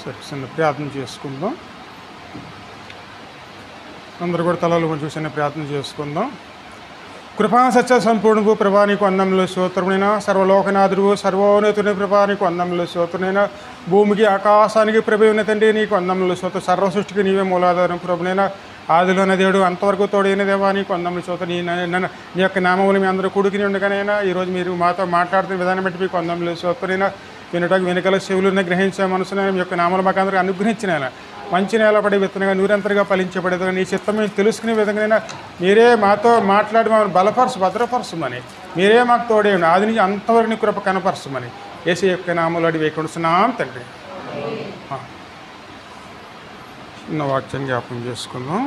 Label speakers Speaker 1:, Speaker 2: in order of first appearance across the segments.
Speaker 1: సరే చిన్న ప్రార్థన చేసుకుందాం. అందరూ కూడా తలలు కొంచెం చిన్న ప్రార్థన చేసుకుందాం. కృపా సత్య సంపూర్ణకు ప్రభా నీకు వందనములు స్తోత్రమునైనా, సర్వలోకనాథుడు సర్వోన్నతుని ప్రభా నీకు వందనములు స్తోత్రమునైనా, భూమికి ఆకాశానికి ప్రభువైన తండ్రి నీకు వందనములు స్తోత్రం, సర్వ సృష్టికి నీవే మూలాధారం ప్రభునైనా, ఆదిలోన దేవుడు అంతవరకు తోడైన దేవా నీకు వందనములు స్తోత్రం. నీ యొక్క నామములు మీ అందరూ కూడుకుని ఉండగానైనా ఈరోజు మీరు మాతో మాట్లాడుతున్న విధానం బట్టి మీకు వందనములు స్తోత్రమైనా, వినటానికి వెనుకల చెవులను గ్రహించే మనసునైనా మీ యొక్క నామలు మాకు అందరూ అనుగ్రహించినైనా, మంచి నేలపడే విత్తనగా నిరంతరంగా ఫలించబడేది నీ చిత్తం మేము తెలుసుకునే విధంగా మీరే మాతో మాట్లాడి మమ్మల్ని భద్రపరచమని మీరే మాకు తోడేయండి. ఆది నుంచి అంతవరకు నీ కృప కనపరచమని యేసు యొక్క నామములో అడిగి వేడుకుంటున్నాం తండ్రి. చిన్న వాక్యాన్ని జ్ఞాపకం చేసుకుందాం.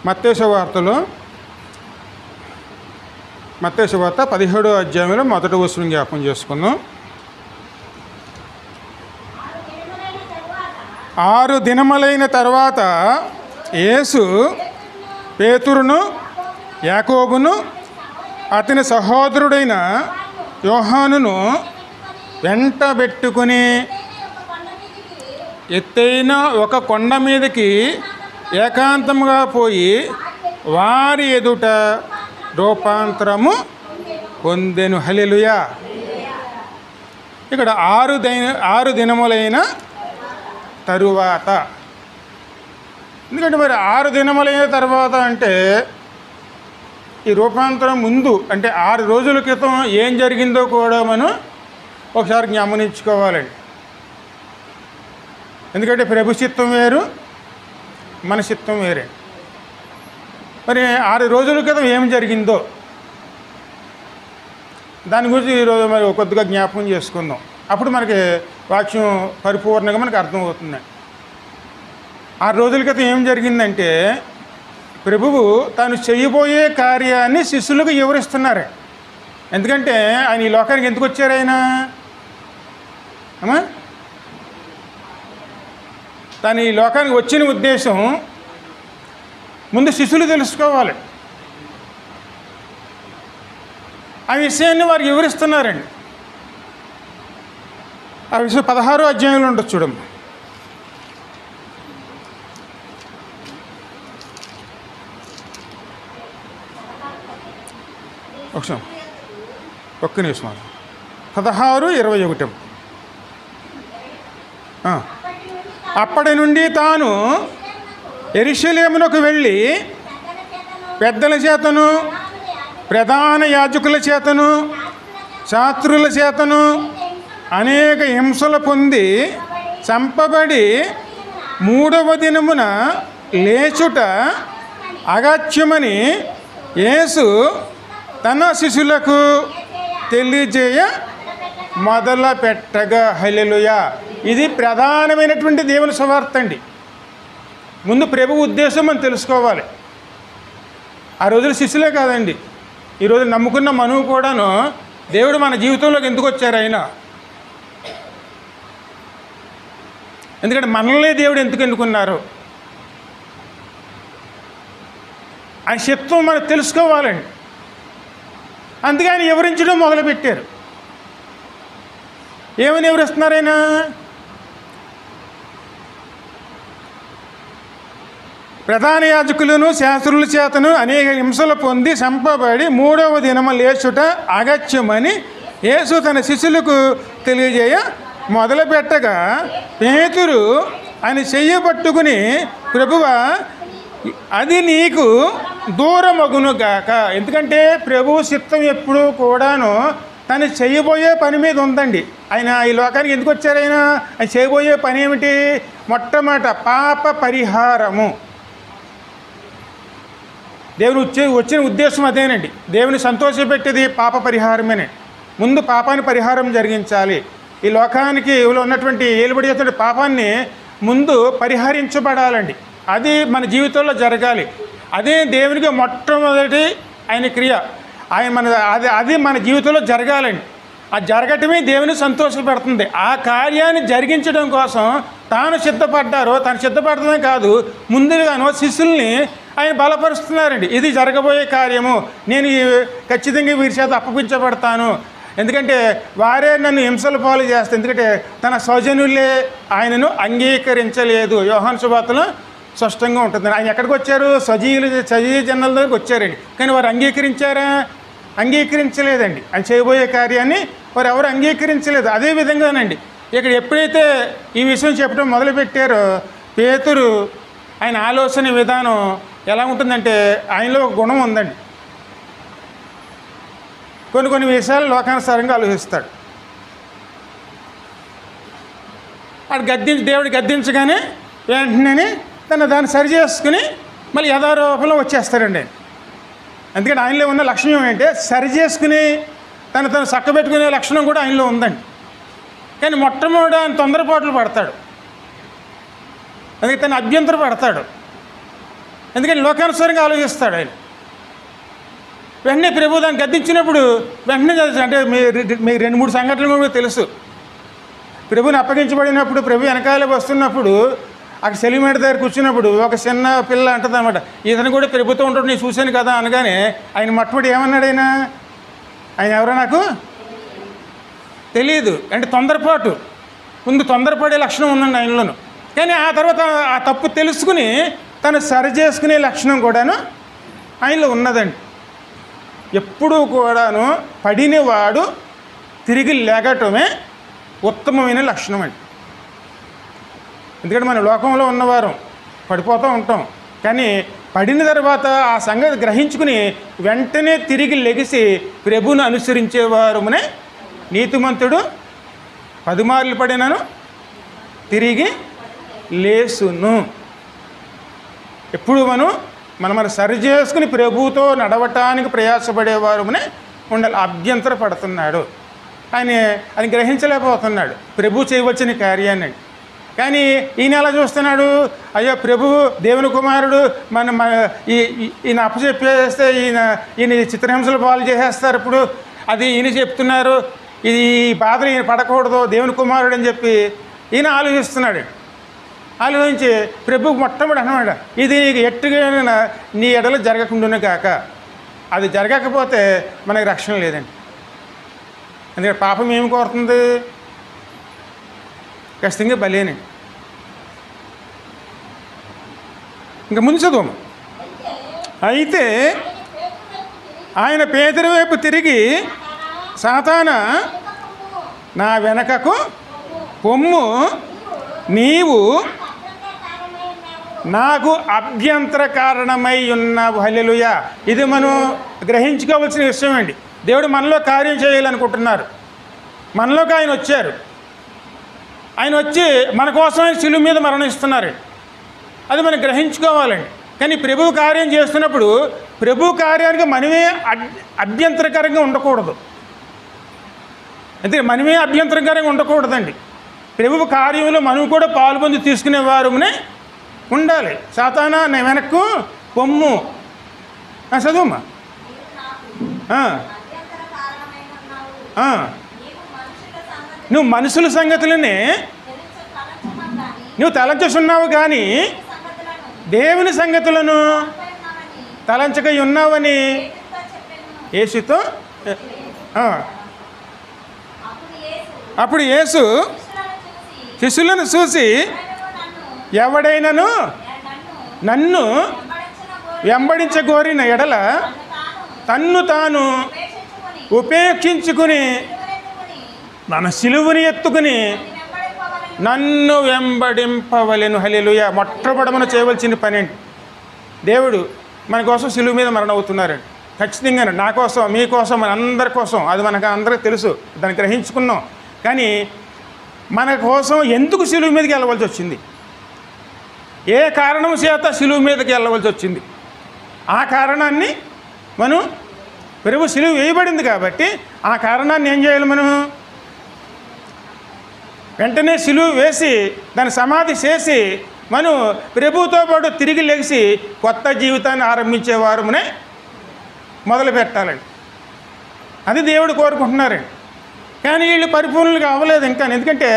Speaker 1: మత్తయి సువార్త 17వ అధ్యాయంలో మొదటి వచనం జ్ఞాపకం చేసుకుందాం. 6 దినములైన తర్వాత యేసు పేతురును, యాకోబును, అతని సహోదరుడైన యోహానును వెంటబెట్టుకుని ఎత్తైన ఒక కొండ మీదకి ఏకాంతంగా పోయి వారి ఎదుట రూపాంతరము పొందెను. హల్లెలూయా. ఇక్కడ 6 దినములైన తరువాత, ఎందుకంటే మరి 6 దినములైన తర్వాత అంటే ఈ రూపాంతరం ముందు అంటే 6 రోజుల క్రితం ఏం జరిగిందో కూడా మనం ఒకసారి గమనించుకోవాలండి. ఎందుకంటే ప్రభు చిత్తం వేరు, మన చిత్తం వేరే. మరి 6 రోజుల క్రితం ఏం జరిగిందో దాని గురించి ఈరోజు మరి కొద్దిగా జ్ఞాపకం చేసుకుందాం. అప్పుడు మనకి వాక్యం పరిపూర్ణంగా మనకు అర్థమవుతుంది. 6 రోజుల క్రితం ఏం జరిగిందంటే ప్రభువు తాను చేయబోయే కార్యాన్ని శిష్యులకు వివరిస్తున్నారు. ఎందుకంటే ఆయన ఈ లోకానికి ఎందుకు వచ్చారు? ఆయన తాను ఈ లోకానికి వచ్చిన ఉద్దేశం ముందు శిష్యులు తెలుసుకోవాలి. ఆ విషయాన్ని వారికి వివరిస్తున్నారండి. ఆ విషయం 16వ అధ్యాయంలో ఉండొచ్చు చూడండి. ఒక్క నిమిషం. 16:21. అప్పటి నుండి తాను యెరూషలేమునకు వెళ్ళి పెద్దల చేతను, ప్రధాన యాజకుల చేతను, శాస్త్రుల చేతను అనేక హింసలు పొంది చంపబడి 3వ దినమున లేచుట అగత్యమని యేసు తన శిష్యులకు తెలియజేయ మొదలుపెట్టగా. హల్లెలూయా. ఇది ప్రధానమైనటువంటి దేవుని సువార్త అండి. ముందు ప్రభు ఉద్దేశం మనం తెలుసుకోవాలి. ఆ రోజుల శిష్యులే కాదండి, ఈరోజు నమ్ముకున్న మనవు కూడాను దేవుడు మన జీవితంలోకి ఎందుకు వచ్చారు? ఆయన ఎందుకంటే మనల్ని దేవుడు ఎందుకు ఎన్నుకున్నారు? ఆ చిత్తం మనం తెలుసుకోవాలండి. అందుకే ఆయన వివరించడం మొదలుపెట్టారు. ఏమని వివరిస్తున్నారు ఆయన? ప్రధాన యాజకులను, శాస్త్రుల చేతను అనేక హింసలు పొంది చంపబడి 3వ దినము లేచుట అగత్యమని యేసు తన శిష్యులకు తెలియజేయ మొదలుపెట్టగా పేతురు ఆయన చెయ్యి పట్టుకుని, ప్రభువా అది నీకు దూరమగును గాక. ఎందుకంటే ప్రభు చిత్తం ఎప్పుడూ కూడాను తను చేయబోయే పని మీద ఉందండి. ఆయన ఈ లోకానికి ఎందుకు వచ్చారు? ఆయన చేయబోయే పని ఏమిటి? మొట్టమొదట పాప పరిహారము. దేవుని వచ్చిన ఉద్దేశం అదేనండి. దేవుని సంతోషపెట్టేది పాప పరిహారమేనే. ముందు పాపాన్ని పరిహారం జరిగించాలి. ఈ లోకానికి ఉన్నటువంటి ఏలుబడి చేస్తున్న పాపాన్ని ముందు పరిహరించబడాలండి. అది మన జీవితంలో జరగాలి. అదే దేవునికి మొట్టమొదటి ఆయన క్రియ. ఆయన అది మన జీవితంలో జరగాలండి. అది జరగటమే దేవుని సంతోషపెడుతుంది. ఆ కార్యాన్ని జరిగించడం కోసం తాను సిద్ధపడ్డారో, తను సిద్ధపడటమే కాదు, ముందుగానో శిష్యుల్ని ఆయన బలపరుస్తున్నారండి. ఇది జరగబోయే కార్యము, నేను ఖచ్చితంగా వీరి చేత అప్పగించబడతాను, ఎందుకంటే వారే నన్ను హింసల పాలు చేస్తారు, ఎందుకంటే తన స్వజనులే ఆయనను అంగీకరించలేదు. యోహాను సువార్తలో స్పష్టంగా ఉంటుంది. ఆయన ఎక్కడికి వచ్చారు? సజీవ జనాల దగ్గరికి వచ్చారండి. కానీ వారు అంగీకరించారా? అంగీకరించలేదండి. ఆయన చేయబోయే కార్యాన్ని వారు ఎవరు అంగీకరించలేదు. అదేవిధంగానండి ఇక్కడ ఎప్పుడైతే ఈ విషయం చెప్పడం మొదలుపెట్టారో, పేతురు ఆయన ఆలోచన విధానం ఎలా ఉంటుందంటే, ఆయనలో ఒక గుణం ఉందండి. కొన్ని విషయాలు లోకానుసారంగా ఆలోచిస్తాడు. దేవుడు గద్దించగానే వెంటనే దాన్ని సరి చేసుకుని మళ్ళీ యథారూపంలో వచ్చేస్తాడండి. ఎందుకంటే ఆయనలో ఉన్న లక్షణం ఏంటంటే సరి చేసుకుని తను చక్కబెట్టుకునే లక్షణం కూడా ఆయనలో ఉందండి. కానీ మొట్టమొదటి ఆయన తొందరపాట్లు పడతాడు, అందుకే తను అభ్యంతర పడతాడు, ఎందుకని లోకానుసారంగా ఆలోచిస్తాడు ఆయన. వెంటనే ప్రభు దాన్ని గద్దించినప్పుడు వెంటనే అంటే మీకు 2-3 సంఘటనలు కూడా తెలుసు. ప్రభుని అప్పగించబడినప్పుడు ప్రభు వెనకాల వస్తున్నప్పుడు అక్కడ సెలిమేట దగ్గర కూర్చున్నప్పుడు ఒక చిన్న పిల్ల అంటుంది అనమాట, ఇతను కూడా ప్రభుతో ఉంటాడు, నేను చూశాను కదా అనగానే ఆయన మొట్టమొదటి ఏమన్నాడు? ఆయన ఎవరో నాకు తెలియదు అంటే తొందరపాటు, ముందు తొందరపడే లక్షణం ఉందండి ఆయనలోను. కానీ ఆ తర్వాత ఆ తప్పు తెలుసుకుని తను సరి చేసుకునే లక్షణం కూడాను ఆయనలో ఉన్నదండి. ఎప్పుడూ కూడాను పడినవాడు తిరిగి లేగటమే ఉత్తమమైన లక్షణం అండి. ఎందుకంటే మన లోకంలో ఉన్నవారు పడిపోతూ ఉంటాం, కానీ పడిన తర్వాత ఆ సంగతి గ్రహించుకుని వెంటనే తిరిగి లెగిసి ప్రభువును అనుసరించేవారునే నీతిమంతుడు 10 మార్లు పడినను తిరిగి లేసును. ఎప్పుడు మనం సరి చేసుకుని ప్రభువుతో నడవటానికి ప్రయాసపడేవారునే ఉండాలి. అభ్యంతర పడుతున్నాడు ఆయన గ్రహించలేకపోతున్నాడు ప్రభు చేయవలసిన కార్యాన్ని. కానీ ఈయన ఎలా చూస్తున్నాడు? అయ్యో ప్రభు దేవుని కుమారుడు ఈయన అప్పచెప్పేస్తే ఈయన చిత్రహింసలు పాలు చేసేస్తారు, ఇప్పుడు అది ఈయన చెప్తున్నారు, ఈ బాధలు ఈయన పడకూడదు, దేవుని కుమారుడు అని చెప్పి ఈయన ఆలోచిస్తున్నాడు. ఆలోచించి ప్రభుకు మొట్టమొదటి అన్నమాట, ఇది నీకు ఎట్టుగా నీ ఎడలు జరగకుండానే కాక, అది జరగకపోతే మనకి రక్షణ లేదండి. అందుకే పాపం ఏమి కోరుతుంది? ఖచ్చితంగా బలేనండి. ఇంకా ముందు చదువు. అయితే ఆయన పేదరి వైపు తిరిగి, సాతానా నా వెనకకు పొమ్ము, నీవు నాకు అభ్యంతర కారణమై ఉన్నావు. హల్లెలూయా. ఇది మనం గ్రహించుకోవాల్సిన విషయం అండి. దేవుడు మనలో కార్యం చేయాలనుకుంటున్నారు. మనలోకి ఆయన వచ్చారు. ఆయన వచ్చి మన కోసమే శిలువ మీద మరణిస్తున్నారు. అది మనం గ్రహించుకోవాలండి. కానీ ప్రభు కార్యం చేస్తున్నప్పుడు ప్రభు కార్యానికి మనమే అభ్యంతరకరంగా ఉండకూడదు. అయితే మనమే అభ్యంతరకరంగా ఉండకూడదండి. ప్రభు కార్యంలో మనం కూడా పాల్పొంది తీసుకునేవారునే ఉండాలి. సాతానా నా వెనక్కు పొమ్ము. చదువుమ్మా. నువ్వు మనుషుల సంగతులనే నువ్వు తలంచుచున్నావు, కానీ దేవుని సంగతులను తలంచక ఉన్నావని యేసుతో. అప్పుడు యేసు శిష్యులను చూసి, ఎవడైనను నన్ను వెంబడించగోరిన ఎడల తన్ను తాను ఉపేక్షించుకుని మన సిలువని ఎత్తుకుని నన్ను వెంబడింపవలెను. హల్లెలూయా. మొట్టమొదట చేయవలసిన పని అండి. దేవుడు మన కోసం సిలువ మీద మరణం అవుతున్నారండి. ఖచ్చితంగా నా కోసం, మీకోసం, మన అందరి కోసం. అది మనకు అందరికీ తెలుసు, దాన్ని గ్రహించుకున్నాం. కానీ మన కోసం ఎందుకు సిలువ మీదకి వెళ్ళవలసి వచ్చింది? ఏ కారణం చేత సిలువ మీదకి వెళ్ళవలసి వచ్చింది? ఆ కారణాన్ని మనం ప్రభు సిలువ వేయబడింది కాబట్టి ఆ కారణాన్ని ఏం చేయాలి? మనం వెంటనే సిలువ వేసి దాన్ని సమాధి చేసి మనం ప్రభుతో పాటు తిరిగి లేచి కొత్త జీవితాన్ని ఆరంభించేవారునే మొదలు పెట్టాలండి. అది దేవుడు కోరుకుంటున్నారండి. కానీ వీళ్ళు పరిపూర్ణులుగా అవ్వలేదు ఇంకా. ఎందుకంటే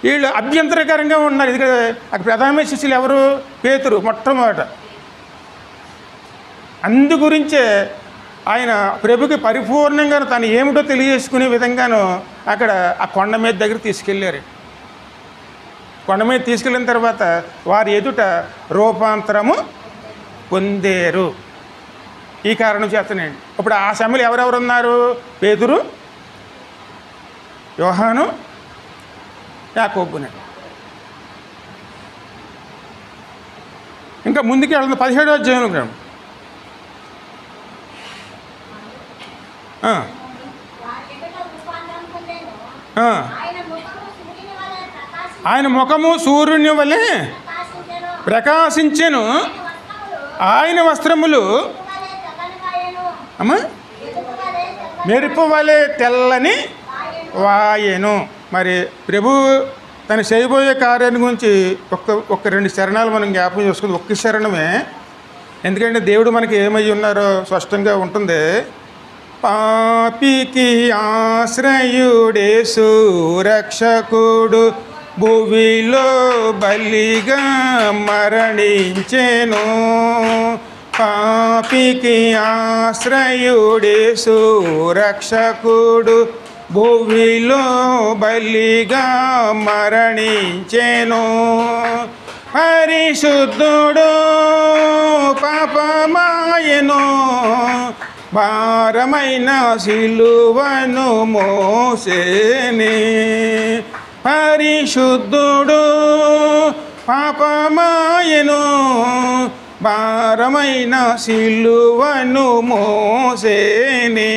Speaker 1: వీళ్ళు అభ్యంతరకరంగా ఉన్నారు. ఇది అక్కడ ప్రధాన శిష్యులు ఎవరు? పేతురు మొట్టమొదట. అందు గురించే ఆయన ప్రభుకి పరిపూర్ణంగా తను ఏమిటో తెలియజేసుకునే విధంగాను అక్కడ ఆ కొండ మీద దగ్గర తీసుకెళ్ళారు. కొండ మీద తీసుకెళ్ళిన తర్వాత వారి ఎదుట రూపాంతరము పొందేరు. ఈ కారణం చేతనండి. ఇప్పుడు ఆ సమయంలో ఎవరెవరు ఉన్నారు? పేతురు, యోహాను, యాకోబుని. ఇంకా ముందుకు వెళ్తుంది 17వ అధ్యాయం. ఆయన ముఖము సూర్యుని వలె ప్రకాశించెను, ఆయన వస్త్రములు మెరుపు వలె తెల్లని వాయెను. మరి ప్రభు తను చేయబోయే కార్యాన్ని గురించి ఒక్క 2 శరణాలు మనం జ్ఞాపకం చేసుకుంది. ఒక్క శరణమే, ఎందుకంటే దేవుడు మనకి ఏమై ఉన్నారో స్పష్టంగా ఉంటుంది. పాపికి ఆశ్రయుడేసు రక్షకుడు భువిలో బలిగా మరణించెను. పాపికి ఆశ్రయుడేసు రక్షకుడు భువిలో బలిగా మరణించెను. పరిశుద్ధుడు పాపమాయెను, భారమైన సిలువను మోసేని. పరిశుద్ధుడు పాపమాయెను, భారమైన సిలువను మోసేని.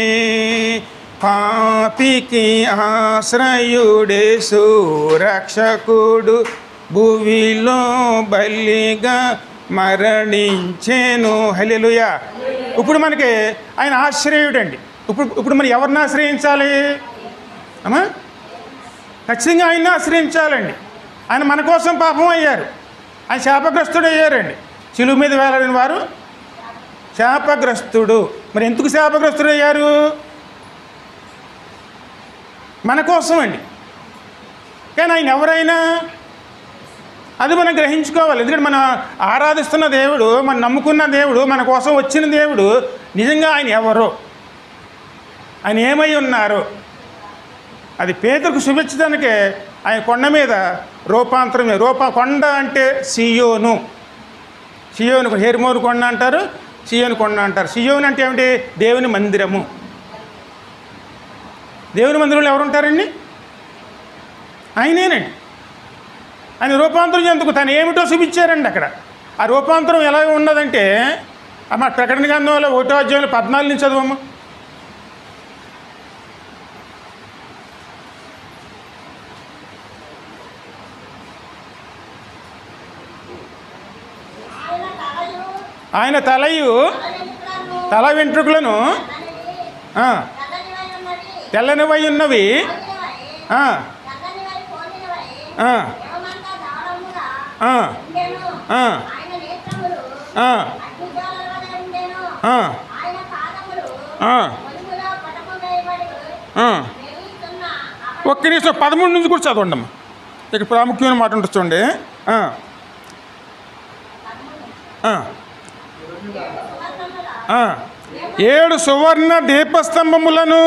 Speaker 1: పాపికి ఆశ్రయుడేసు రక్షకుడు భువిలో బలిగా మరణించెను. హల్లెలూయా. ఇప్పుడు మనకి ఆయన ఆశ్రయుడండి. ఇప్పుడు మనం ఎవరిని ఆశ్రయించాలి? అమ్మా, ఖచ్చితంగా ఆయన్ని ఆశ్రయించాలండి. ఆయన మన కోసం పాపం అయ్యారు. ఆయన శాపగ్రస్తుడు అయ్యారండి. శిలువ మీద వేలాడిన వారు శాపగ్రస్తుడు. మరి ఎందుకు శాపగ్రస్తుడు అయ్యారు? మన కోసం అండి. కానీ ఆయన ఎవరైనా అది మనం గ్రహించుకోవాలి. ఎందుకంటే మనం ఆరాధిస్తున్న దేవుడు, మనం నమ్ముకున్న దేవుడు, మన కోసం వచ్చిన దేవుడు నిజంగా ఆయన ఎవరు, ఆయన ఏమై ఉన్నారు, అది పేతురుకు చూపించడానికే ఆయన కొండ మీద రూపాంతరమే. కొండ అంటే సియోను. సియోను హెర్మోను కొండ అంటారు, సియోను కొండ అంటారు. సియోను అంటే ఏమిటి? దేవుని మందిరము. దేవుని మందిరంలో ఎవరు ఉంటారండి? ఆయనేనండి. ఆయన రూపాంతరం ఎందుకు? తను ఏమిటో చూపించారండి అక్కడ. ఆ రూపాంతరం ఎలా ఉన్నదంటే అమ్మ ప్రకటన గ్రంథంలో 1వ అధ్యాయంలో 14 నుంచి చదువమ్మ. ఆయన తల వెంట్రుకలను తెల్లనివై ఉన్నవి, ఒక్క నిమిషం 13 నుంచి కూడా చదవండి అమ్మా. ఇక్కడ ప్రాముఖ్యమైన మాట ఉంటుంది చూడండి. 7 సువర్ణ దీపస్తంభములను,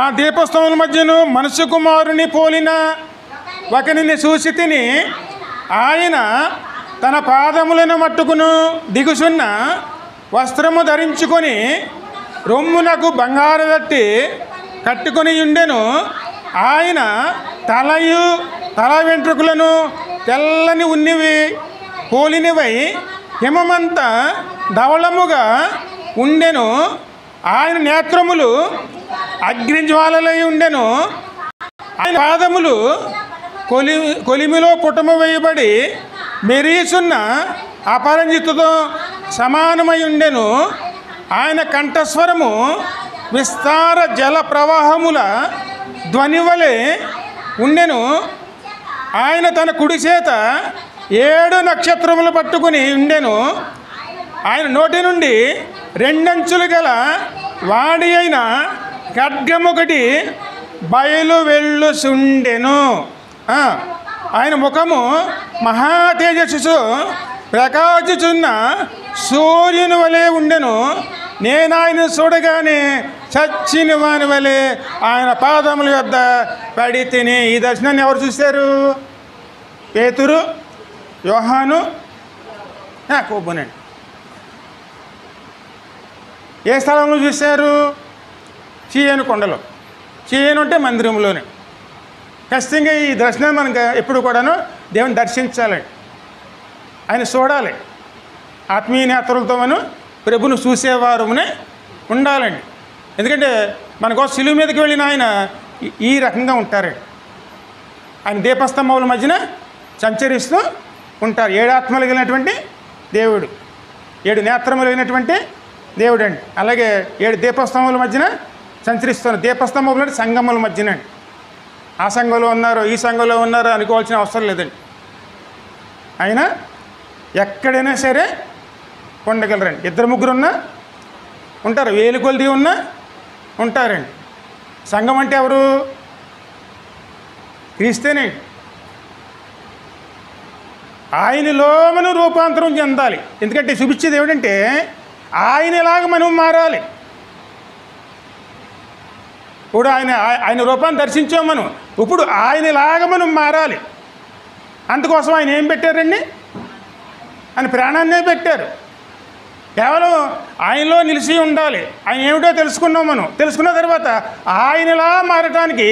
Speaker 1: ఆ దీపస్తంభముల మధ్యను మనుష్య కుమారుని పోలిన ఒకరిని చూసి తిని, ఆయన తన పాదములను మట్టుకును దిగుసున్న వస్త్రము ధరించుకొని రొమ్మునకు బంగారు దట్టి కట్టుకొని ఉండెను. ఆయన తల వెంట్రుకలను తెల్లని ఉన్నవి పోలినవై హిమమంతా ధవళముగా ఉండెను. ఆయన నేత్రములు అగ్నిజ్వాలలై ఉండెను. ఆయన పాదములు కొలిమిలో పుటము వేయబడి మెరీసున్న అపరంజితుతో సమానమై ఉండెను. ఆయన కంఠస్వరము విస్తార జల ప్రవాహముల ధ్వని వలె ఉండెను. ఆయన తన కుడి చేత 7 నక్షత్రములు పట్టుకుని ఉండెను. ఆయన నోటి నుండి 2 అంచులు గల వాడి అయిన ఖడ్గమొకటి బయలు వెళ్ళుచుండెను. ఆయన ముఖము మహా తేజస్సు ప్రకాశించున్న సూర్యుని వలె ఉండెను. నేను ఆయన చూడగానే చచ్చిన వాని వలె ఆయన పాదముల యొద్ద పడి తిని. ఈ దర్శనాన్ని ఎవరు చూశారు? పేతురు, యోహాను, యాకోబునండి. ఏ స్థలంలో చూశారు? చీయను కొండలో. చీయను అంటే మందిరంలోనే. ఖచ్చితంగా ఈ దర్శనం మనకు ఎప్పుడు కూడాను దేవుని దర్శించాలండి, ఆయన చూడాలి. ఆత్మీయ నేత్రులతో మనం ప్రభును చూసేవారునే ఉండాలండి. ఎందుకంటే మనకోసం సిలువ మీదకి వెళ్ళిన ఆయన ఈ రకంగా ఉంటారండి. ఆయన దీపస్తంభముల మధ్యన సంచరిస్తూ ఉంటారు. 7 ఆత్మలు కలిగినటువంటి దేవుడు, 7 నేత్రములు కలిగినటువంటి దేవుడు అండి. అలాగే 7 దీపస్తంభముల మధ్యన సంచరిస్తున్నారు. దీపస్తంభములు అంటే సంగముల మధ్యన అండి. ఆ సంఘంలో ఉన్నారు, ఈ సంఘంలో ఉన్నారు అనుకోవాల్సిన అవసరం లేదండి. ఆయన ఎక్కడైనా సరే ఉండగలరండి. 2-3 ఉన్నా ఉంటారు, 1000 కొలది ఉన్నా ఉంటారండి. సంఘం అంటే ఎవరు? క్రీస్తేనండి. ఆయనలో మనం రూపాంతరం చెందాలి. ఎందుకంటే చూపించేది ఏమిటంటే ఆయనలాగా మనం మారాలి. ఇప్పుడు ఆయన రూపాన్ని దర్శించాం మనం, ఇప్పుడు ఆయనలాగా మనం మారాలి. అందుకోసం ఆయన ఏం పెట్టారండి? ఆయన ప్రాణాన్నే పెట్టారు. కేవలం ఆయనలో నిలిచి ఉండాలి. ఆయన ఏమిటో తెలుసుకున్నాం మనం. తెలుసుకున్న తర్వాత ఆయనలా మారటానికి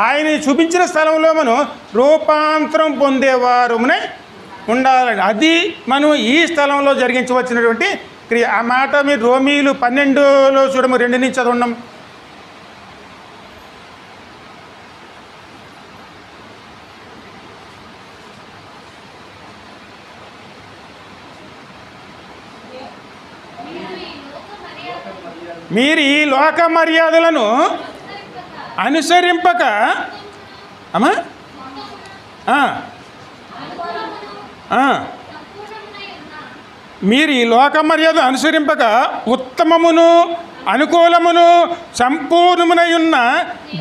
Speaker 1: ఆయన చూపించిన స్థలంలో మనం రూపాంతరం పొందేవారునే ఉండాలండి. అది మనం ఈ స్థలంలో జరిగించవలసినటువంటి క్రియ. ఆ మాట మీరు రోమీలు 12లో చూడము, 2 నుంచి చదవండి. మీరు ఈ లోక మర్యాదలను అనుసరింపక మీరు ఈ లోక మర్యాద అనుసరింపక ఉత్తమమును అనుకూలమును సంపూర్ణమునై ఉన్న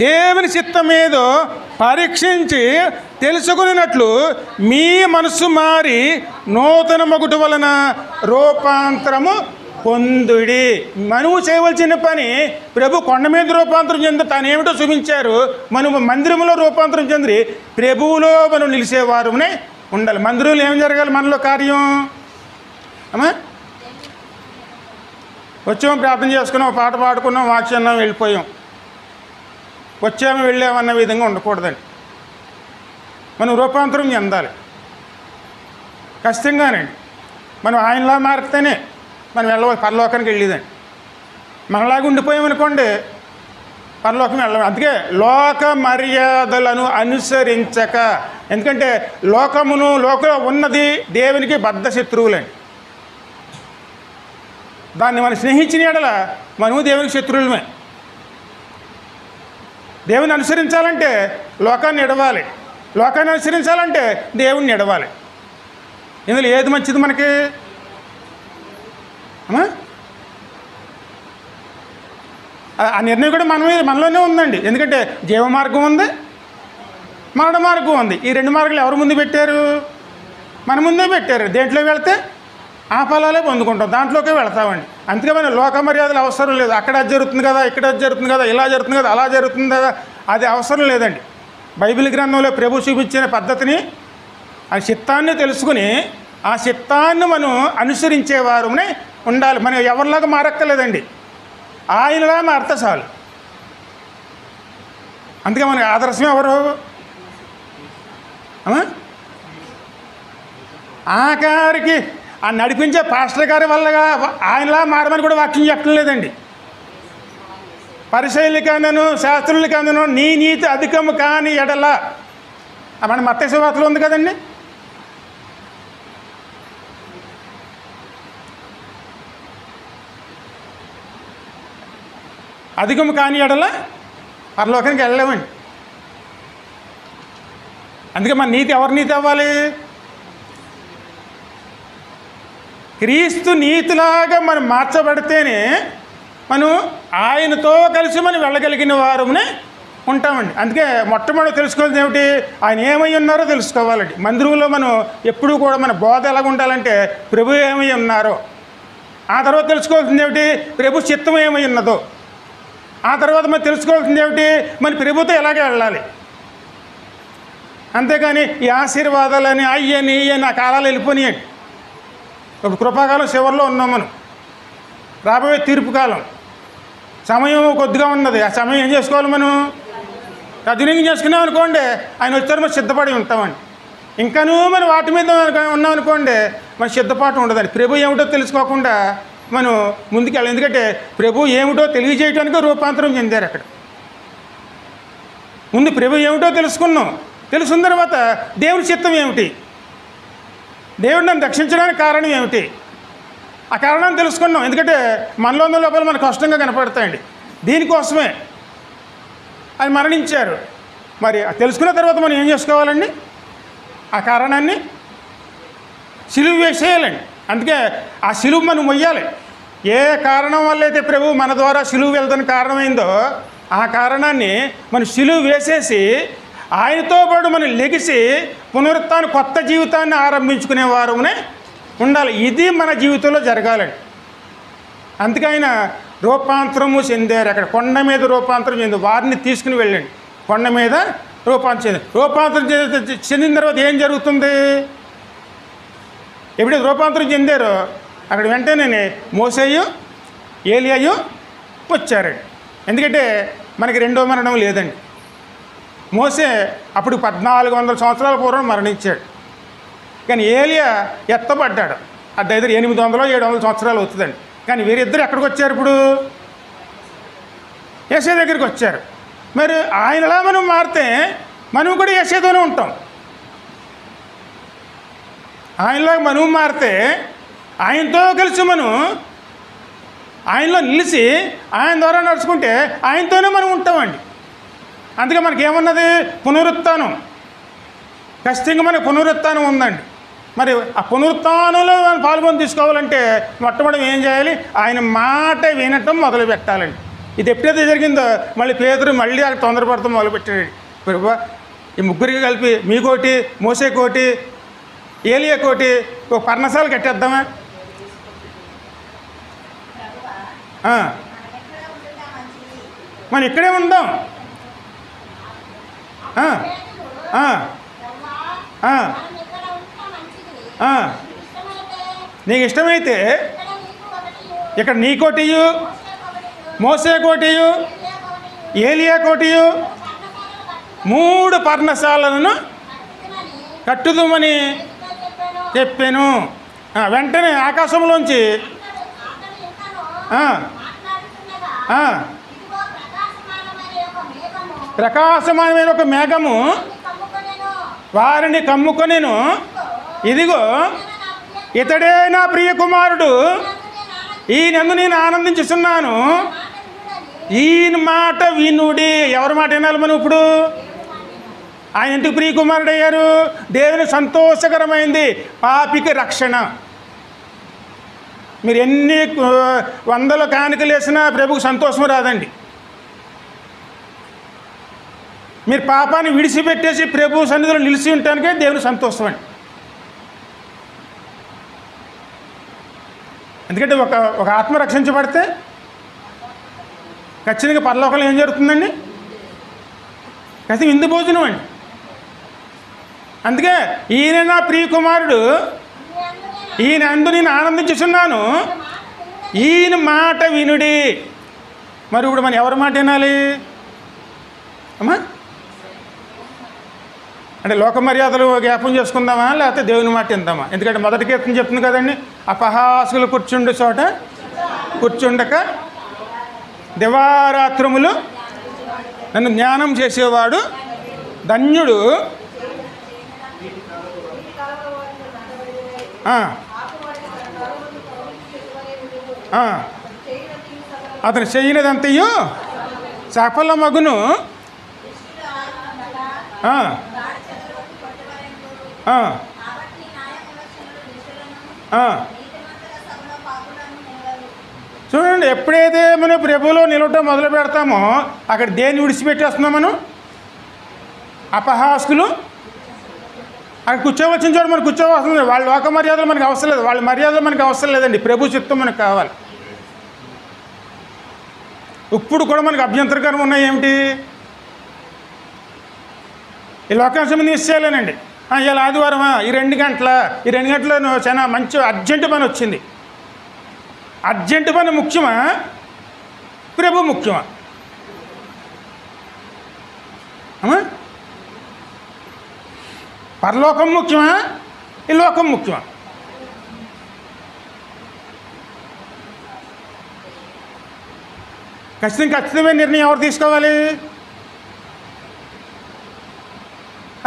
Speaker 1: దేవుని చిత్తమేదో పరీక్షించి తెలుసుకున్నట్లు మీ మనసు మారి నూతన మగుట వలన రూపాంతరము పొందుడి. మనము చేయవలసిన పని ప్రభు కొండ మీద రూపాంతరం చెంది తానేమిటో చూపించారు. మనము మందిరంలో రూపాంతరం చెంది ప్రభువులో మనం నిలిచేవారునే ఉండాలి. మందిరంలో ఏం జరగాలి? మనలో కార్యం వచ్చాము, ప్రార్థన చేసుకున్నాం, పాట పాడుకున్నాం, వాక్యాన్నాం, వెళ్ళిపోయాం, వచ్చాము వెళ్ళామన్న విధంగా ఉండకూడదండి. మనం రూపాంతరం చెందాలి ఖచ్చితంగానండి. మనం ఆయనలా మారితేనే మనం పరలోకానికి వెళ్ళేదండి. మనలాగా ఉండిపోయామనుకోండి పరలోకం వెళ్ళాలి. అందుకే లోక మర్యాదలను అనుసరించక. ఎందుకంటే లోకంలో ఉన్నది దేవునికి బద్ధ శత్రువులండి. దాన్ని మనం స్నేహించిన ఎడల మనము దేవునికి శత్రువులమే. దేవుని అనుసరించాలంటే లోకాన్ని ఎడవాలి, లోకాన్ని అనుసరించాలంటే దేవుణ్ణి ఎడవాలి. ఇందులో ఏది మంచిది మనకి? ఆ నిర్ణయం కూడా మనలోనే ఉందండి. ఎందుకంటే జీవ మార్గం ఉంది, మరణ మార్గం ఉంది. ఈ 2 మార్గాలు ఎవరు ముందు పెట్టారు? మన ముందే పెట్టారు. దేంట్లో వెళితే ఆ ఫలాలే పొందుకుంటాం, దాంట్లోకే వెళతామండి. అందుకే మన లోక మర్యాదలు అవసరం లేదు. అక్కడ అది జరుగుతుంది కదా, ఇక్కడ అది జరుగుతుంది కదా, ఇలా జరుగుతుంది కదా, అలా జరుగుతుంది కదా, అది అవసరం లేదండి. బైబిల్ గ్రంథంలో ప్రభు చూపించిన పద్ధతిని, ఆ చిత్తాన్ని తెలుసుకుని ఆ చిత్తాన్ని మనం అనుసరించేవారునే ఉండాలి. మనం ఎవరిలాగా మారక్కర్లేదండి, ఆయనలా మారితే చాలు. అందుకే మనకి ఆదర్శం ఎవరు? ఆఖరికి ఆ నడిపించే పాస్టర్ గారి వల్లగా ఆయనలా మారమని కూడా వాక్యం చెప్పడం లేదండి. పరిసయ్యులకి అందను, శాస్త్రులకి అందను నీ నీతి అధికము కాని ఎడల, మన మత్తయి సువార్తలో ఉంది కదండి. అధికము కాని ఎడల పరలోకానికి వెళ్ళలేమండి. అందుకే మన నీతి ఎవరి నీతి అవ్వాలి? క్రీస్తు నీతిలాగా మనం మార్చబడితేనే మనం ఆయనతో కలిసి మనం వెళ్ళగలిగిన వారునే ఉంటామండి. అందుకే మొట్టమొదటి తెలుసుకోవాల్సింది ఏమిటి? ఆయన ఏమై ఉన్నారో తెలుసుకోవాలండి. మందిరంలో మనం ఎప్పుడూ కూడా మన బోధ ఎలాగ ఉండాలంటే ప్రభు ఏమై ఉన్నారో, ఆ తర్వాత తెలుసుకోవాల్సింది ఏమిటి? ప్రభు చిత్తం ఏమై ఉన్నదో, ఆ తర్వాత మనం తెలుసుకోవాల్సింది ఏమిటి? మరి ప్రభుతో ఎలాగే వెళ్ళాలి. అంతేగాని ఈ ఆశీర్వాదాలని అయ్యని ఇయ్యని ఆ కాలాలు వెళ్ళిపోయినాయండి. ఇప్పుడు కృపాకాలం చివరిలో ఉన్నాం మనం. రాబోయే తీర్పు కాలం సమయం కొద్దిగా ఉన్నది. ఆ సమయం ఏం చేసుకోవాలి? మనం సద్వినియోగం చేసుకున్నాం అనుకోండి, ఆయన వచ్చారు మనం సిద్ధపడి ఉంటామండి. ఇంకాను మనం వాటి మీద ఉన్నాం అనుకోండి, మన సిద్ధపాటు ఉండదండి. ప్రభు ఏమిటో తెలుసుకోకుండా మనం ముందుకు వెళ్ళాలి. ఎందుకంటే ప్రభు ఏమిటో తెలియజేయడానికి రూపాంతరం చెందారు. అక్కడ ముందు ప్రభు ఏమిటో తెలుసుకున్నాం. తెలుసుకున్న తర్వాత దేవుడి చిత్తం ఏమిటి, దేవుడు నన్ను రక్షించడానికి కారణం ఏమిటి, ఆ కారణాన్ని తెలుసుకున్నాం. ఎందుకంటే మనలో ఉన్న లోపల మనకు కష్టంగా కనపడతాయండి. దీనికోసమే ఆయన మరణించారు. మరి తెలుసుకున్న తర్వాత మనం ఏం చేసుకోవాలండి? ఆ కారణాన్ని సిలువ వేసేయాలండి. అందుకే ఆ సిలువ మనం మొయ్యాలి. ఏ కారణం వల్ల అయితే ప్రభు మన ద్వారా సిలువ వెళ్తానికి కారణమైందో ఆ కారణాన్ని మనం సిలువ వేసేసి ఆయనతో పాటు మనం లెగిసి పునరుత్థాన కొత్త జీవితాన్ని ఆరంభించుకునే వారమునే ఉండాలి. ఇది మన జీవితంలో జరగాలండి. అందుకే ఆయన రూపాంతరము చెందారు. అక్కడ కొండ మీద రూపాంతరం చెంది వారిని తీసుకుని వెళ్ళండి. కొండ మీద రూపాంతరం చెందిన తర్వాత ఏం జరుగుతుంది? ఎప్పుడైతే రూపాంతరం చెందారో అక్కడ వెంటనే మోసేయు ఏలియాయు వచ్చారండి. ఎందుకంటే మనకి రెండో మరణం లేదండి. మోసే అప్పుడు 1400 సంవత్సరాల పూర్వం మరణించాడు. కానీ ఏలియా ఎత్తబడ్డాడు. అది దగ్గర 800-700 సంవత్సరాలు అవుతుందండి. కానీ వీరిద్దరు ఎక్కడికి వచ్చారు? ఇప్పుడు యేసే దగ్గరికి వచ్చారు. మరి ఆయనలా మనం మారితే మనం కూడా యేసేతోనే ఉంటాం. ఆయనలా మనం మారితే ఆయనతో కలిసి మనం ఆయనలో నిలిచి ఆయన ద్వారా నడుచుకుంటే ఆయనతోనే మనం ఉంటామండి. అందుకే మనకేమన్నది? పునరుత్థానం. ఖచ్చితంగా మనకు పునరుత్థానం ఉందండి. మరి ఆ పునరుత్థానంలో పాల్గొని తీసుకోవాలంటే మొట్టమొదటి ఏం చేయాలి? ఆయన మాట వినటం మొదలు పెట్టాలండి. ఇది ఎప్పుడైతే జరిగిందో మళ్ళీ పేతురు మళ్ళీ అక్కడ తొందరపడతాం మొదలుపెట్టాడు. ప్రభు ఈ ముగ్గురికి కలిపి మీకోటి, మోసే కోటి, ఏలియా కోటి ఒక పర్ణశాల కట్టేద్దామా? మనం ఇక్కడే ఉందాం. నీకు ఇష్టమైతే ఇక్కడ నీ కోటియు, మోసే కోటియు, ఏలియా కోటియు 3 పర్ణశాలను కట్టుదామని చెప్పాను. వెంటనే ఆకాశంలోంచి ప్రకాశమైన ఒక మేఘము వారిని కమ్ముకొనెను. ఇదిగో ఇతడే నా ప్రియ కుమారుడు, ఈయనందు నేను ఆనందించుతున్నాను, ఈయన మాట వినుడి. ఎవరి మాట వినాలి మనం ఇప్పుడు? ఆయన ఎందుకు ప్రియ కుమారుడు అయ్యారు? దేవుని సంతోషకరమైంది పాపికి రక్షణ. మీరు ఎన్ని 100 కానుకలు వేసినా ప్రభుకు సంతోషం రాదండి. మీరు పాపాన్ని విడిచిపెట్టేసి ప్రభు సన్నిధిలో నిలిచి ఉండటానికే దేవుని సంతోషం అండి. ఎందుకంటే ఒక ఆత్మ రక్షించబడితే ఖచ్చితంగా పరలోకంలో ఏం జరుగుతుందండి? ఖచ్చితంగా విందు భోజనం అండి. అందుకే ఈయన నా ప్రియ కుమారుడు, ఈయన అందు నేను ఆనందించుచున్నాను, ఈయన మాట వినుడి. మరి ఇప్పుడు మనం ఎవరి మాట వినాలి అమ్మా? అంటే లోక మర్యాదలు జ్ఞాపం చేసుకుందామా, లేకపోతే దేవుని మాట విందామా? ఎందుకంటే మొదటి కీర్తన చెప్తుంది కదండి, అపహాసులు కూర్చుండే చోట కూర్చుండక దివారాత్రములు నన్ను జ్ఞానం చేసేవాడు ధన్యుడు. అతను చేయనిదంతయు సఫలమగును. చూడండి, ఎప్పుడైతే మనం ప్రభువులో నిలవటం మొదలు పెడతామో అక్కడ దేన్ని విడిచిపెట్టేస్తున్నాం మనం? అపహాస్కులు అక్కడ కూర్చోవచ్చిన చోట మనం కూర్చోవలసింది. వాళ్ళ లోక మర్యాదలు మనకు అవసరం లేదు, వాళ్ళ మర్యాదలు మనకు అవసరం లేదండి. ప్రభు చిత్తం మనకు కావాలి. ఇప్పుడు కూడా మనకు అభ్యంతరకరం ఉన్నాయి ఏమిటి? ఈ లోకానికి సంబంధించి ఇచ్చేయాలేనండి. ఇలా ఆదివారమా, ఈ 2 గంటలు చాలా మంచి అర్జెంటు పని వచ్చింది. అర్జెంటు పని ముఖ్యమా, ప్రభు ముఖ్యమా? పరలోకం ముఖ్యమా, ఈ లోకం ముఖ్యమా? ఖచ్చితమైన నిర్ణయం ఎవరు తీసుకోవాలి?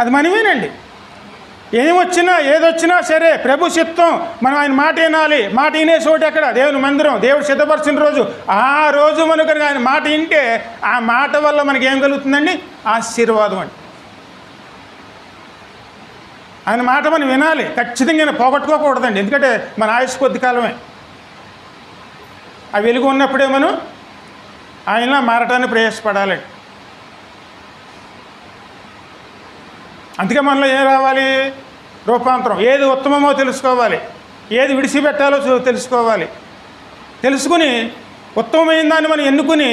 Speaker 1: అది మనమేనండి. ఏదొచ్చినా సరే ప్రభు చిత్తం, మనం ఆయన మాట వినాలి. మాట వినే చోటు ఎక్కడ? దేవుని మందిరం. దేవుడు సిద్ధపరిచిన రోజు, ఆ రోజు మనకు ఆయన మాట వింటే ఆ మాట వల్ల మనకి ఏం కలుగుతుందండి? ఆశీర్వాదం అండి. ఆయన మాట మనం వినాలి, ఖచ్చితంగా పోగొట్టుకోకూడదండి. ఎందుకంటే మన ఆయుష్ కొద్ది కాలమే. ఆ వెలుగు ఉన్నప్పుడే మనం ఆయన మారటానికి ప్రయాసపడాలండి. అందుకే మనలో ఏం రావాలి? రూపాంతరం. ఏది ఉత్తమమో తెలుసుకోవాలి, ఏది విడిచిపెట్టాలో తెలుసుకోవాలి. తెలుసుకుని ఉత్తమమైన దాన్ని మనం ఎన్నుకుని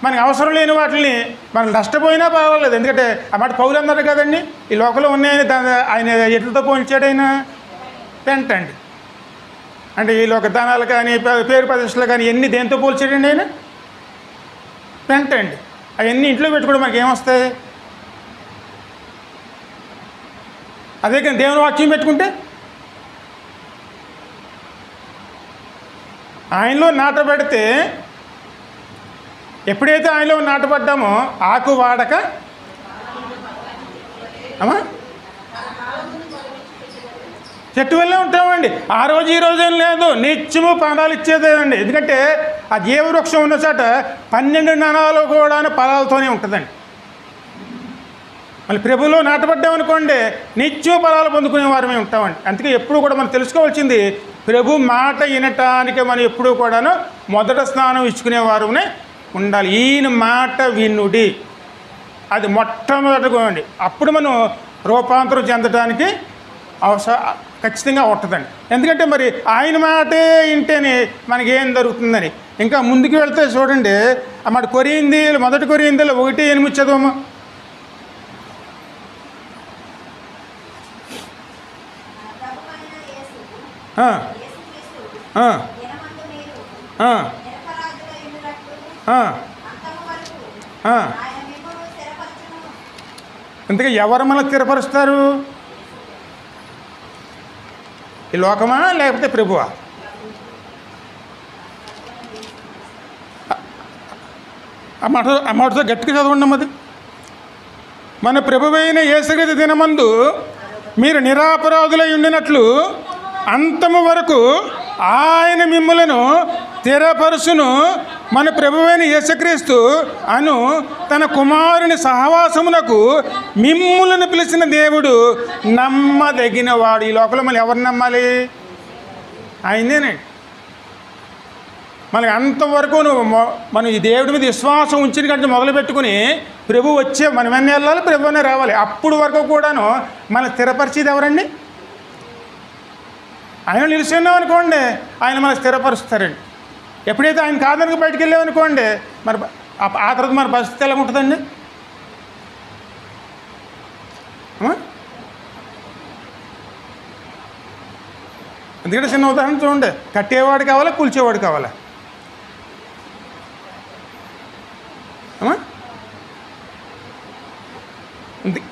Speaker 1: మనకు అవసరం లేని వాటిని మనం నష్టపోయినా పర్వాలేదు. ఎందుకంటే ఆ మాట పౌలు అన్నారు కదండి, ఈ లోకంలో ఉన్నాయని ఆయన ఎట్లతో పోల్చాడు? ఆయన పెంట అండి. అంటే ఈ లోక దానాలు కానీ పేరు ప్రదర్శనలు కానీ ఎన్ని దేంతో పోల్చాడండి? ఆయన పెంట అండి. అవన్నీ ఇంట్లో పెట్టుకోవడం మనకి ఏమొస్తాయి? అదే కానీ దేవుని వాక్యం పెట్టుకుంటే ఆయనలో నాటబడితే, ఎప్పుడైతే ఆయనలో నాటపడ్డామో ఆకు వాడక చెట్టు వల్లే ఉంటామండి. ఆ రోజు ఈ రోజు ఏం లేదు, నిత్యము ఫలాలు ఇచ్చేదేనండి. ఎందుకంటే ఆ జీవవృక్షం ఉన్న చోట 12 ననాలు కూడా ఫలాలతోనే ఉంటుందండి. మళ్ళీ ప్రభులో నాటపడ్డామనుకోండి, నిత్యం ఫలాలు పొందుకునే వారమే ఉంటామండి. అందుకే ఎప్పుడు కూడా మనం తెలుసుకోవాల్సింది, ప్రభు మాట వినటానికి మనం ఎప్పుడూ కూడాను మొదట స్నానం ఇచ్చుకునేవారునే ఉండాలి. ఈయన మాట వినుడి, అది మొట్టమొదటిగా అండి. అప్పుడు మనం రూపాంతరం చెందడానికి ఖచ్చితంగా ఉంటుందండి. ఎందుకంటే మరి ఆయన మాటే వింటేనే మనకేం జరుగుతుందని. ఇంకా ముందుకు వెళ్తే చూడండి, మరి మొదటి కొరింథీయులు 1:8 చదవము. ఇంతగా ఎవరు మనల్ని స్థిరపరుస్తారు? ఈ లోకమా లేకపోతే ప్రభువా? ఆ మాటతో గట్టిగా చదవండి. అది మన ప్రభువైన యేసుక్రీస్తు దినమందు మీరు నిరపరాధులై ఉండినట్లు అంతము వరకు ఆయన మిమ్ములను స్థిరపరుచును. మన ప్రభువైన యేసుక్రీస్తు అను తన కుమారుని సహవాసమునకు మిమ్ములను పిలిచిన దేవుడు నమ్మదగినవాడు. ఈ లోకంలో మనం ఎవరిని నమ్మాలి? ఆయనేనండి. మనకి అంతవరకు మనం ఈ దేవుడి మీద విశ్వాసం ఉంచిన కంటే మొదలుపెట్టుకుని ప్రభు వచ్చే మనమన్నీ వెళ్ళాలి, ప్రభునే రావాలి. అప్పుడు వరకు కూడాను మన స్థిరపరిచేది ఎవరండి? ఆయన నిలిచి ఉన్నామనుకోండి, ఆయన మనం స్థిరపరుస్తారండి. ఎప్పుడైతే ఆయన కాదనకు బయటికి వెళ్ళామనుకోండి, మరి ఆ తర్వాత మన పరిస్థితి ఎలా ఉంటుందండి? ఎందుకంటే చిన్న ఉదాహరణ చూడండి, కట్టేవాడు కావాలా, కూల్చేవాడు కావాలా?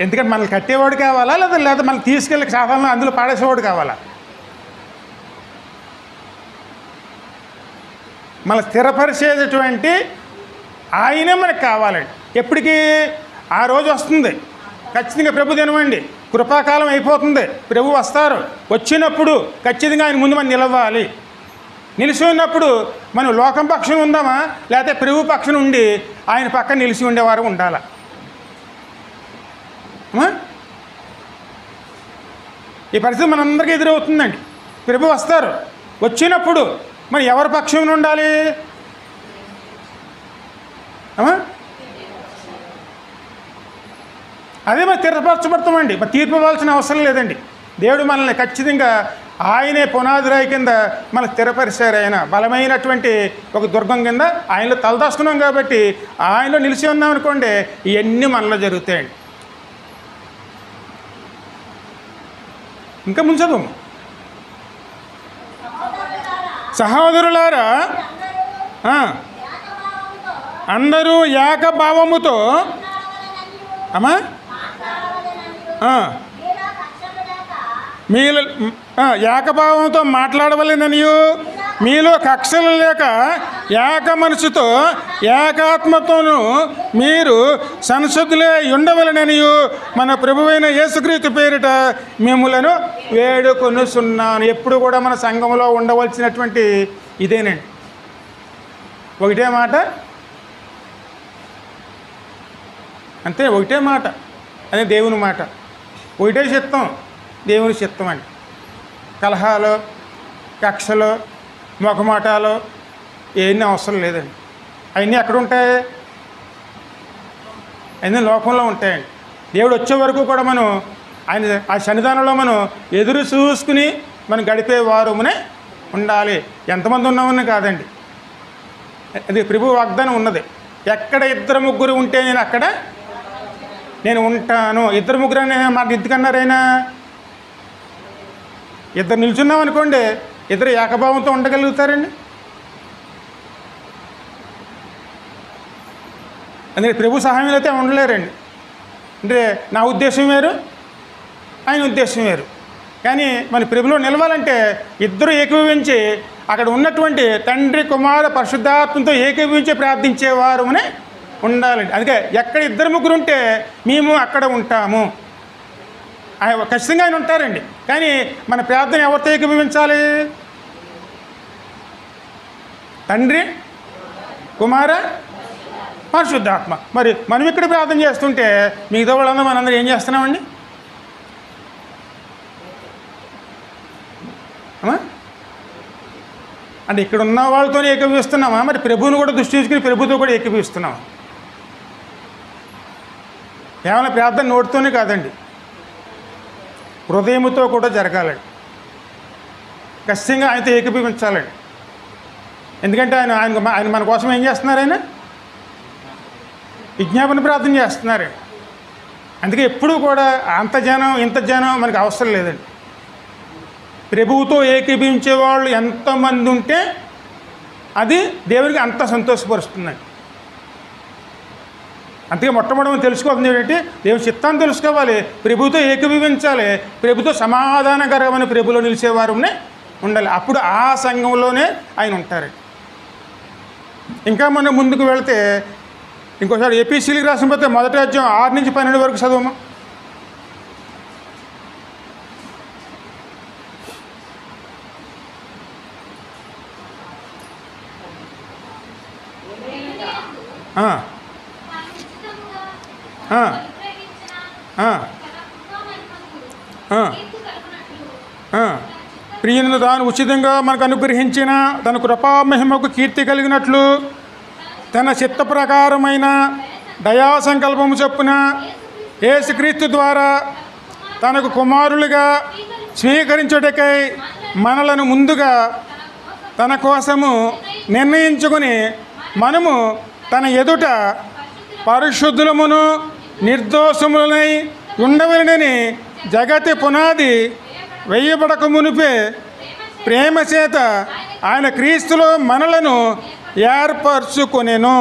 Speaker 1: ఎందుకంటే మనల్ని కట్టేవాడు కావాలా, లేదా మనల్ని తీసుకెళ్ళి సాధారణ అందులో పాడేసేవాడు కావాలా? మన స్థిరపరిచేటటువంటి ఆయనే మనకు కావాలండి. ఎప్పటికీ ఆ రోజు వస్తుంది, ఖచ్చితంగా ప్రభు దినమండి, కృపాకాలం అయిపోతుంది, ప్రభు వస్తారు. వచ్చినప్పుడు ఖచ్చితంగా ఆయన ముందు మనం నిలవాలి. నిలిచి ఉన్నప్పుడు మనం లోకం పక్షం ఉందామా, లేకపోతే ప్రభు పక్షం ఉండి ఆయన పక్కన నిలిచి ఉండేవారు ఉండాలా? ఈ పరిస్థితి మనందరికీ ఎదురవుతుందండి. ప్రభు వస్తారు, వచ్చినప్పుడు మరి ఎవరి పక్షం ఉండాలి? అదే మరి తీర్పరచబడతామండి. మరి తీర్పు ఇవ్వాల్సిన అవసరం లేదండి. దేవుడు మనల్ని ఖచ్చితంగా ఆయనే పునాది రాయి కింద మనకు స్థిరపరిచారు. ఆయన బలమైనటువంటి ఒక దుర్గం కింద ఆయనలో తలదాచుకున్నాం కాబట్టి ఆయనలో నిలిచి ఉన్నాం అనుకోండి, ఇవన్నీ మనలో జరుగుతాయండి. ఇంకా ముంచదు. సహోదరులారా, అందరూ ఏకభావముతో అమ్మా మీలో ఏకభావంతో మాట్లాడవలెననియు, మీలో కక్షలు లేక ఏక మనసుతో ఏకాత్మతోనూ మీరు సంసద్దులే ఉండవలెననియు మన ప్రభువైన యేసుక్రీస్తు పేరిట మిమ్ములను వేడుకొనుచున్నాను. ఎప్పుడు కూడా మన సంఘంలో ఉండవలసినటువంటి ఇదేనండి. ఒకటే మాట, అంతే, ఒకటే మాట, అదే దేవుని మాట. ఒకటే చిత్తం, దేవుని చిత్తం అండి. కలహాలు, కక్షలు, మొఖమాటాలు ఏమీ అవసరం లేదండి. అవన్నీ ఎక్కడ ఉంటాయి? అవన్నీ లోకంలో ఉంటాయండి. దేవుడు వచ్చే వరకు కూడా మనం ఆయన ఆ సన్నిధానంలో మనం ఎదురు చూసుకుని మనం గడిపే వారమునే ఉండాలి. ఎంతమంది ఉన్నామని కాదండి, అది ప్రభు వాగ్దానం ఉన్నది. ఎక్కడ ఇద్దరు ముగ్గురు ఉంటే నేను అక్కడ నేను ఉంటాను. ఇద్దరు ముగ్గురు అనే మాట ఎందుకన్నారైనా? ఇద్దరు నిల్చున్నాం అనుకోండి, ఇద్దరు ఏకభావంతో ఉండగలుగుతారండి. అందుకే ప్రభు సహాయం అయితే ఉండలేరండి. అంటే నా ఉద్దేశం వేరు, ఆయన ఉద్దేశం వేరు. కానీ మన ప్రభులో నిలవాలంటే ఇద్దరు ఏకీభవించి అక్కడ ఉన్నటువంటి తండ్రి, కుమార, పరిశుద్ధాత్మతో ఏకీభవించి ప్రార్థించేవారునే ఉండాలండి. అందుకే ఎక్కడ ఇద్దరు ముగ్గురు ఉంటే మేము అక్కడ ఉంటాము. ఆయన ఖచ్చితంగా ఆయన ఉంటారండి. కానీ మన ప్రార్థన ఎవరితో ఏకీభవించాలి? తండ్రి, కుమార, పరిశుద్ధాత్మ. మరి మనం ఇక్కడ ప్రార్థన చేస్తుంటే మిగతా వాళ్ళందరూ మనందరూ ఏం చేస్తున్నామండి? అంటే ఇక్కడ ఉన్న వాళ్ళతో ఏకీభవిస్తున్నామా? మరి ప్రభువుని కూడా దృష్టించుకుని ప్రభుతో కూడా ఏకీభవిస్తున్నామా? కేవలం ప్రార్థన నోటితోనే కాదండి, హృదయముతో కూడా జరగాలండి. ఖచ్చితంగా ఆయనతో ఏకీభవించాలండి. ఎందుకంటే ఆయన ఆయన ఆయన మన కోసం ఏం చేస్తున్నారు? ఆయన విజ్ఞాపన ప్రార్థన చేస్తున్నారు. అందుకే ఎప్పుడూ కూడా అంత జనం ఇంత జనం మనకు అవసరం లేదండి. ప్రభువుతో ఏకీభవించే వాళ్ళు ఎంతమంది ఉంటే అది దేవునికి అంత సంతోషపరుస్తుందండి. అందుకే మొట్టమొదటి తెలుసుకోవాల్సింది ఏంటంటే దేవుని చిత్తాన్ని తెలుసుకోవాలి, ప్రభుతో ఏకీభవించాలి, ప్రభుతో సమాధానకరమైన ప్రభులో నిలిచేవారునే ఉండాలి. అప్పుడు ఆ సంఘంలోనే ఆయన ఉంటారు. ఇంకా మనం ముందుకు వెళితే ఇంకోసారి ఏపీసీలకు రాసిపోతే 1వ అధ్యాయం 6 నుంచి 12 వరకు చదవము. ప్రియుని తాను ఉచితంగా మనకు అనుగ్రహించిన తన కృపామహిమకు కీర్తి కలిగినట్లు తన చిత్త ప్రకారమైన దయా సంకల్పము చొప్పున యేసుక్రీస్తు ద్వారా తనకు కుమారులుగా స్వీకరించుటకై మనలను ముందుగా తన కోసము నిర్ణయించుకొని మనము తన ఎదుట పరిశుద్ధులమును నిర్దోషములనై ఉండవలనని జగతి పునాది వేయబడక మునిపే ప్రేమ చేత ఆయన క్రీస్తులో మనలను ఏర్పరచుకొనెను.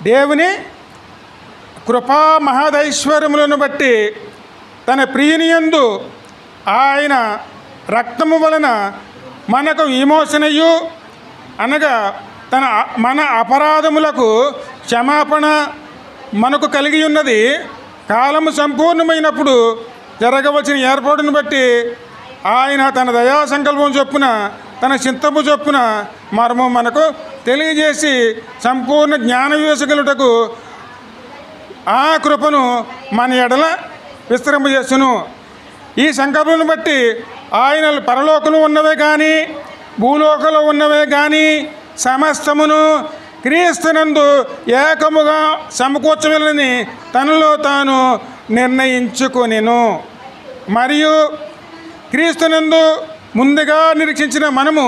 Speaker 1: దేవుని కృపా మహదైశ్వర్యములను బట్టి తన ప్రియనియందు ఆయన రక్తము వలన మనకు విమోచనయు అనగా మన అపరాధములకు క్షమాపణ మనకు కలిగి ఉన్నది. కాలము సంపూర్ణమైనప్పుడు జరగవలసిన ఏర్పాటును బట్టి ఆయన తన దయా సంకల్పం చొప్పున తన చింతము చొప్పున మర్మం మనకు తెలియజేసి సంపూర్ణ జ్ఞాన వివేచకులుటకు ఆ కృపను మన ఎడల విస్తరింపజేస్తును. ఈ సంకల్పమును బట్టి ఆయన పరలోకంలో ఉన్నవే కానీ భూలోకంలో ఉన్నవే కానీ సమస్తమును క్రీస్తునందు ఏకముగా సమకూర్చవలెనని తనలో తాను నిర్ణయించుకొనెను. మరియు క్రీస్తునందు ముందుగా నిరీక్షించిన మనము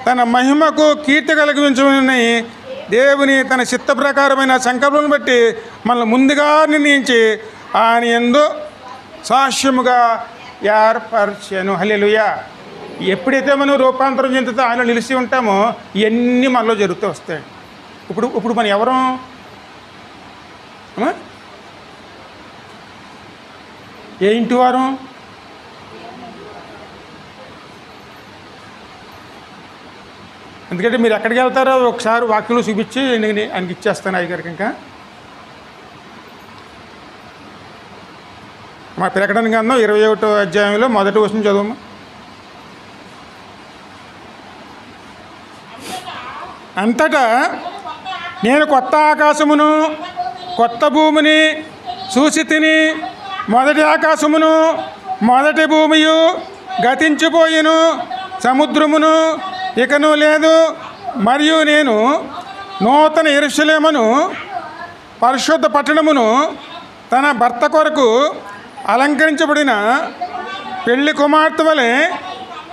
Speaker 1: తన మహిమకు కీర్తి కలిగించమని దేవుని తన చిత్త ప్రకారమైన సంకల్పం బట్టి మనల్ని ముందుగా నిర్ణయించి ఆయన యందు సాక్ష్యముగా ఏర్పరచెను. హల్లెలూయా. ఎప్పుడైతే మనం రూపాంతరం చెందుతూ ఆయన నిలిచి ఉంటామో ఇవన్నీ మనలో జరుగుతూ వస్తాయి. ఇప్పుడు మనం ఎవరం? ఏ ఇంటి వారం? ఎందుకంటే మీరు ఎక్కడికి వెళ్తారో ఒకసారి వాక్యంలో చూపించి ఆయనకి ఇచ్చేస్తాను అయ్యగారికి. ఇంకా మా ప్రకటన గ్రంథం 21వ అధ్యాయంలో మొదటి వచనం చదువు. అంతటా నేను కొత్త ఆకాశమును కొత్త భూమిని చూసి తిని, మొదటి ఆకాశమును మొదటి భూమియు గతించిపోయిను, సముద్రమును ఇకను లేదు. మరియు నేను నూతన యెరూషలేమును పరిశుద్ధ పట్టణమును తన భర్త కొరకు అలంకరించబడిన పెళ్లి కుమార్తె వలె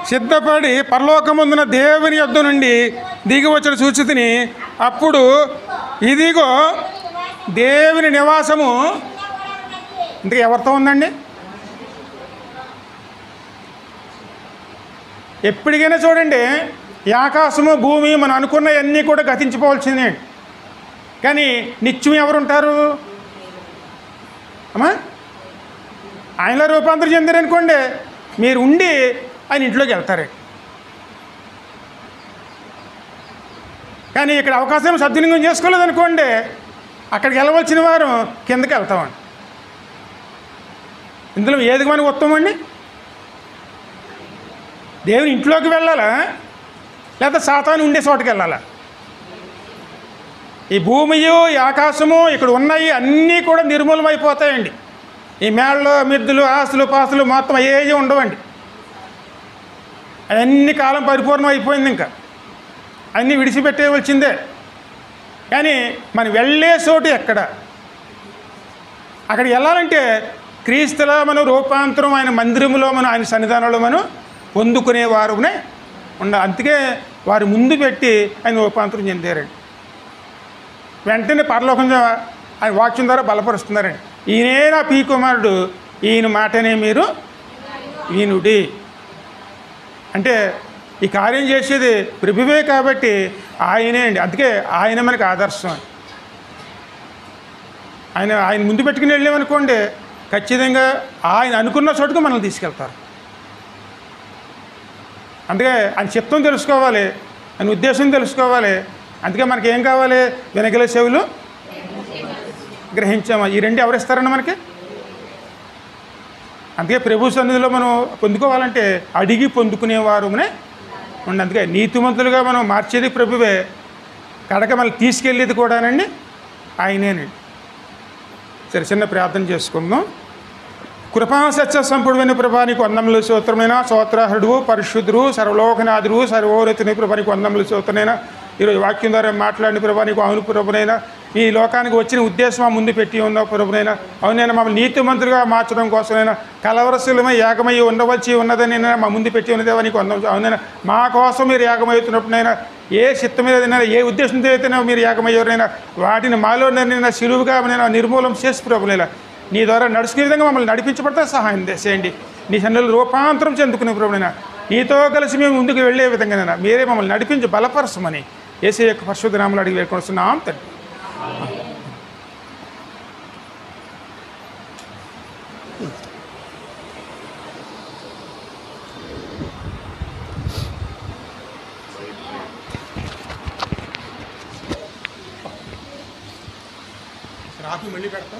Speaker 1: సిద్ధపడి పరలోకమందున దేవుని యొద్ద నుండి దిగి వచ్చిన చూచితిని. అప్పుడు ఇదిగో దేవుని నివాసము ఇంతకు ఎవరితో ఉందండి? ఎప్పటికైనా చూడండి, ఈ ఆకాశము భూమి మనం అనుకున్నవన్నీ కూడా గతించిపోవాల్సిందే. కానీ నిత్యం ఎవరుంటారు అమ్మా? ఆయనలో రూపాంతరం చెందారనుకోండి, మీరు ఉండి ఆయన ఇంట్లోకి వెళ్తారు. కానీ ఇక్కడ అవకాశం సద్వినియోగం చేసుకోలేదనుకోండి, అక్కడికి వెళ్ళవలసిన వారు కిందకి వెళ్తామండి. ఇందులో ఏది మనకు ఉత్తమం అండి? దేవుని ఇంట్లోకి వెళ్ళాలా, లేదా సాతాను ఉండే చోటుకి వెళ్ళాలా? ఈ భూమియు ఈ ఆకాశము ఇక్కడ ఉన్నాయి అన్నీ కూడా నిర్మూలమైపోతాయండి. ఈ మేళ్ళు మిద్దులు ఆస్తులు పాస్తులు మొత్తం అయ్యేవి ఉండవండి. అవన్నీ కాలం పరిపూర్ణం అయిపోయింది. ఇంకా అన్నీ విడిచిపెట్టేవలసిందే. కానీ మనం వెళ్ళే చోటు ఎక్కడ? అక్కడికి వెళ్ళాలంటే క్రీస్తులో మనం రూపాంతరం ఆయన మందిరంలో మనం ఆయన సన్నిధానంలో మనం పొందుకునేవారునే ఉండాలి. అందుకే వారు ముందు పెట్టి ఆయన రూపాంతరం చెందారండి. వెంటనే పరలోకంగా ఆయన వాక్యం ద్వారా బలపరుస్తున్నారండి. ఈయనే నా పీ కుమారుడు, ఈయన మాటనే మీరు వినుడి. అంటే ఈ కార్యం చేసేది ప్రభువే కాబట్టి ఆయనే అండి. అందుకే ఆయన మనకి ఆదర్శం. ఆయన ముందు పెట్టుకుని వెళ్ళామనుకోండి, ఖచ్చితంగా ఆయన అనుకున్న చోటుకు మనల్ని తీసుకెళ్తారు. అందుకే ఆయన చిత్తం తెలుసుకోవాలి, ఆయన ఉద్దేశం తెలుసుకోవాలి. అందుకే మనకి ఏం కావాలి? వెనకల చెవులు గ్రహించామా? ఈ రెండు ఎవరిస్తారన్న మనకి? అందుకే ప్రభు సన్నిధిలో మనం పొందుకోవాలంటే అడిగి పొందుకునేవారునే ఉండి. అందుకే నీతిమంతులుగా మనం మార్చేది ప్రభువే, కడక మళ్ళీ తీసుకెళ్ళేది కూడానండి ఆయనేనండి. సరే, చిన్న ప్రార్థన చేసుకుందాం. కృపా సత్య సంపూర్ణమైన ప్రభానికి వందములు స్తోత్రమైన స్తోత్రార్హుడు పరిశుద్ధుడు సర్వలోకనాథుడు సర్వోన్నతుని ప్రభానికి వందములు స్తోత్రమైన ఈరోజు వాక్యం ద్వారా మాట్లాడిన ప్రభానికి అవును ప్రభునైనా ఈ లోకానికి వచ్చిన ఉద్దేశం ముందు పెట్టి ఉన్నావు ప్రభునైనా. అవునైనా మమ్మల్ని నీతిమంతులుగా మార్చడం కోసమైనా కలవరశీలమై యాగమై ఉండవలసి ఉన్నదని మా ముందు పెట్టి ఉన్నదేవా నీకు వందం. అవునైనా మా కోసం మీరు యాగమవుతున్నప్పుడైనా ఏ చిత్తం మీదైనా ఏ ఉద్దేశంతో అయితేనే మీరు యాగమయ్యారైనా వాటిని మాలో నేను సిలువుగా నేను నిర్మూలం చేసి ప్రభునైనా నీ ద్వారా నడుచుకునే విధంగా మమ్మల్ని నడిపించబడితే సహాయం చేయండి. నీ సన్నిధిలో రూపాంతరం చెందుకునే ప్రభునైనా నీతో కలిసి మేము ముందుకు వెళ్ళే విధంగానైనా మీరే మమ్మల్ని నడిపించి బలపరచమని యేసు యొక్క పరిశుద్ధ నామములో అడిగి వేడుకొనుచున్నాం తండ్రి. రాత్రి మళ్ళీ పెడతా.